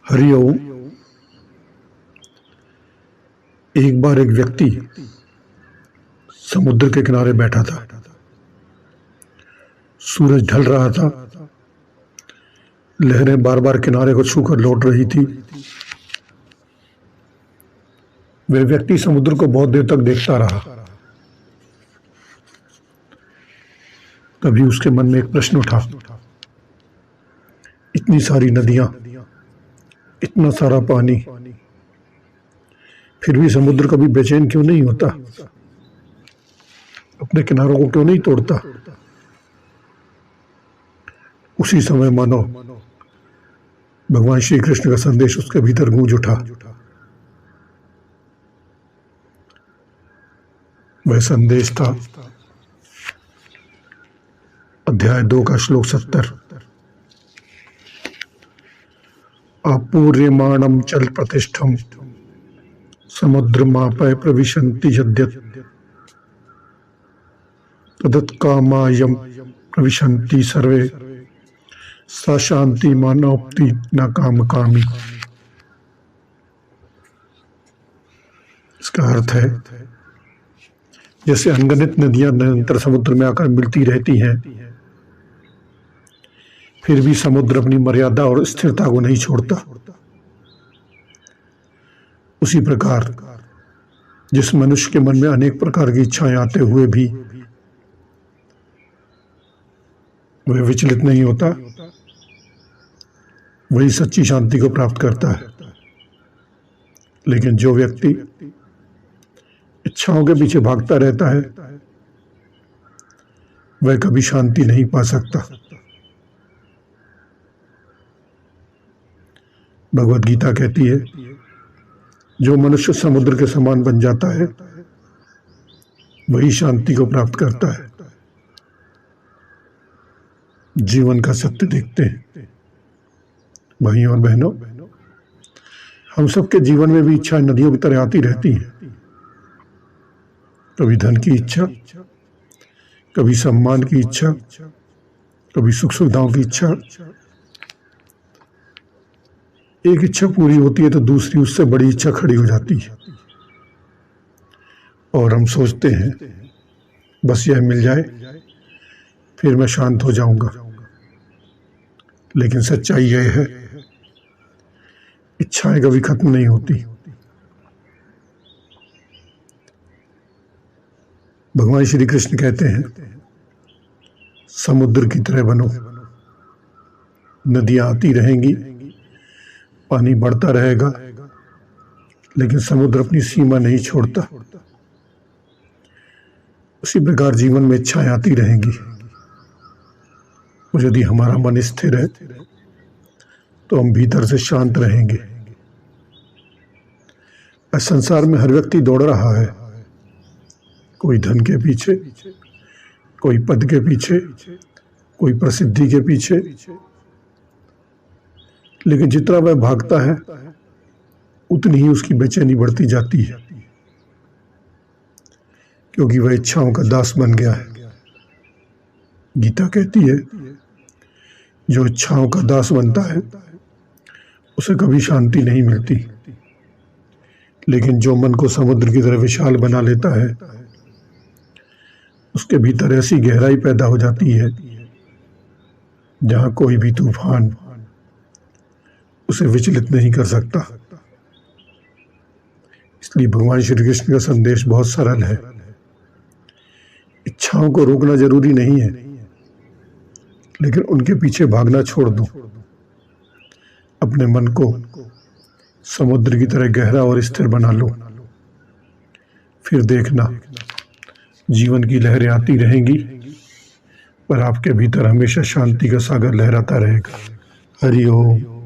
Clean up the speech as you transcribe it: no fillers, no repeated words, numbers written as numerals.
हरिओम। एक बार एक व्यक्ति समुद्र के किनारे बैठा था। सूरज ढल रहा था। लहरें बार बार किनारे को छूकर लौट रही थी। वह व्यक्ति समुद्र को बहुत देर तक देखता रहा। तभी उसके मन में एक प्रश्न उठा। इतनी सारी नदियां, इतना सारा पानी, फिर भी समुद्र कभी बेचैन क्यों नहीं होता? अपने किनारों को क्यों नहीं तोड़ता? उसी समय मानो भगवान श्री कृष्ण का संदेश उसके भीतर गूंज उठा। वह संदेश था अध्याय 2 का श्लोक 70। आपूर्यमाणं चल प्रतिष्ठम समुद्रमापय प्रविशन्ति यद्यत् तदत्कामायं प्रविशन्ति सर्वे सा शांति मानोप्ति न काम कामी। इसका अर्थ है, जैसे अनगिनत नदियां निरंतर समुद्र में आकर मिलती रहती हैं, फिर भी समुद्र अपनी मर्यादा और स्थिरता को नहीं छोड़ता। उसी प्रकार जिस मनुष्य के मन में अनेक प्रकार की इच्छाएं आते हुए भी वह विचलित नहीं होता, वही सच्ची शांति को प्राप्त करता है। लेकिन जो व्यक्ति इच्छाओं के पीछे भागता रहता है, वह कभी शांति नहीं पा सकता। भगवत गीता कहती है, जो मनुष्य समुद्र के समान बन जाता है वही शांति को प्राप्त करता है। जीवन का सत्य देखते हैं भाइयों और बहनों, हम सबके जीवन में भी इच्छाएं नदियों की तरह आती रहती हैं। कभी धन की इच्छा, कभी सम्मान की इच्छा, कभी सुख सुविधाओं की इच्छा। एक इच्छा पूरी होती है तो दूसरी उससे बड़ी इच्छा खड़ी हो जाती है और हम सोचते हैं बस यह मिल जाए फिर मैं शांत हो जाऊंगा। लेकिन सच्चाई यह है, इच्छाएं कभी खत्म नहीं होती। भगवान श्री कृष्ण कहते हैं, समुद्र की तरह बनो। नदियां आती रहेंगी, पानी बढ़ता रहेगा, लेकिन समुद्र अपनी सीमा नहीं छोड़ता। उसी प्रकार जीवन में इच्छाएं आती रहेंगी, और यदि हमारा मन स्थिर है तो हम भीतर से शांत रहेंगे। इस संसार में हर व्यक्ति दौड़ रहा है, कोई धन के पीछे, कोई पद के पीछे, कोई प्रसिद्धि के पीछे। लेकिन जितना वह भागता है उतनी ही उसकी बेचैनी बढ़ती जाती है, क्योंकि वह इच्छाओं का दास बन गया है। गीता कहती है, जो इच्छाओं का दास बनता है उसे कभी शांति नहीं मिलती। लेकिन जो मन को समुद्र की तरह विशाल बना लेता है, उसके भीतर ऐसी गहराई पैदा हो जाती है जहां कोई भी तूफान उसे विचलित नहीं कर सकता। इसलिए भगवान श्री कृष्ण का संदेश बहुत सरल है। इच्छाओं को रोकना जरूरी नहीं है, लेकिन उनके पीछे भागना छोड़ दो। अपने मन को समुद्र की तरह गहरा और स्थिर बना लो। फिर देखना, जीवन की लहरें आती रहेंगी, पर आपके भीतर हमेशा शांति का सागर लहराता रहेगा। हरि ओम।